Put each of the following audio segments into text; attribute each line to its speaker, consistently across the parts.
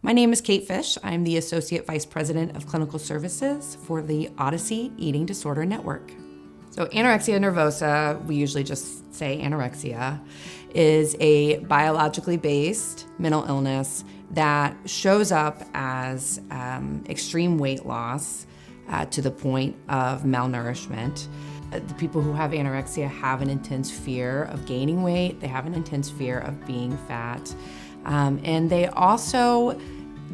Speaker 1: My name is Kate Fisch. I'm the Associate Vice President of Clinical Services for the Odyssey Eating Disorder Network. So anorexia nervosa, we usually just say anorexia, is a biologically based mental illness that shows up as extreme weight loss to the point of malnourishment. The people who have anorexia have an intense fear of gaining weight. They have an intense fear of being fat. And they also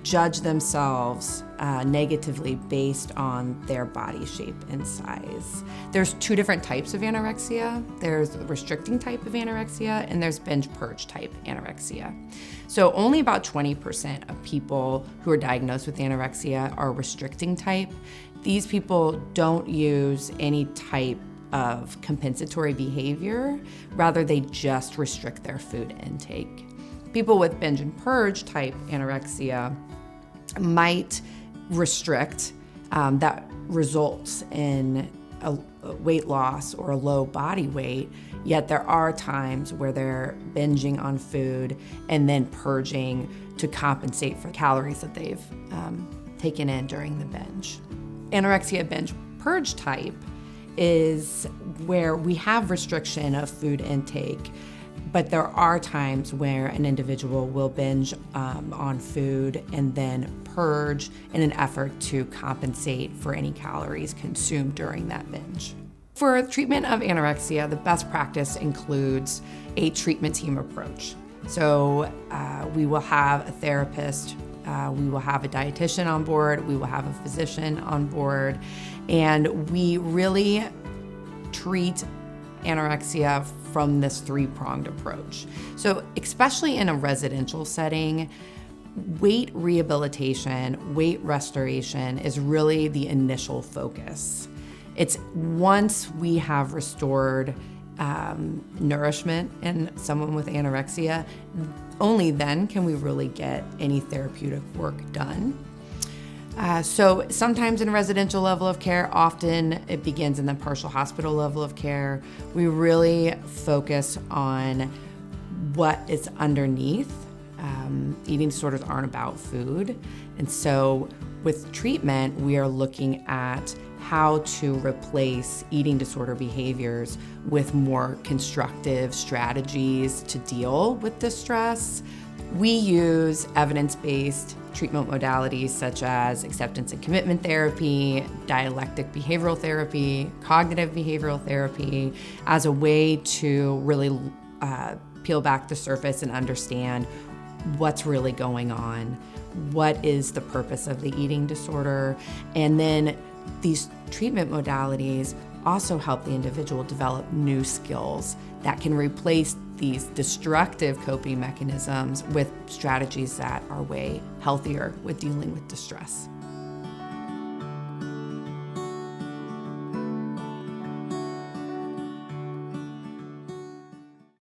Speaker 1: judge themselves negatively based on their body shape and size. There's two different types of anorexia. There's a restricting type of anorexia and there's binge purge type anorexia. So only about 20% of people who are diagnosed with anorexia are restricting type. These people don't use any type of compensatory behavior. Rather, they just restrict their food intake. People with binge and purge type anorexia might restrict, that results in a weight loss or a low body weight, yet there are times where they're binging on food and then purging to compensate for calories that they've taken in during the binge. Anorexia binge purge type is where we have restriction of food intake, but there are times where an individual will binge on food and then purge in an effort to compensate for any calories consumed during that binge. For treatment of anorexia, the best practice includes a treatment team approach. So we will have a therapist, we will have a dietitian on board, we will have a physician on board, and we really treat anorexia from this three-pronged approach. So especially in a residential setting, weight rehabilitation, weight restoration is really the initial focus. It's once we have restored nourishment in someone with anorexia, only then can we really get any therapeutic work done. So sometimes in residential level of care, often it begins in the partial hospital level of care. We really focus on what is underneath. Eating disorders aren't about food. And so with treatment, we are looking at how to replace eating disorder behaviors with more constructive strategies to deal with distress. We use evidence-based treatment modalities such as acceptance and commitment therapy, dialectic behavioral therapy, cognitive behavioral therapy as a way to really peel back the surface and understand what's really going on, what is the purpose of the eating disorder, and then these treatment modalities also help the individual develop new skills that can replace these destructive coping mechanisms with strategies that are way healthier with dealing with distress.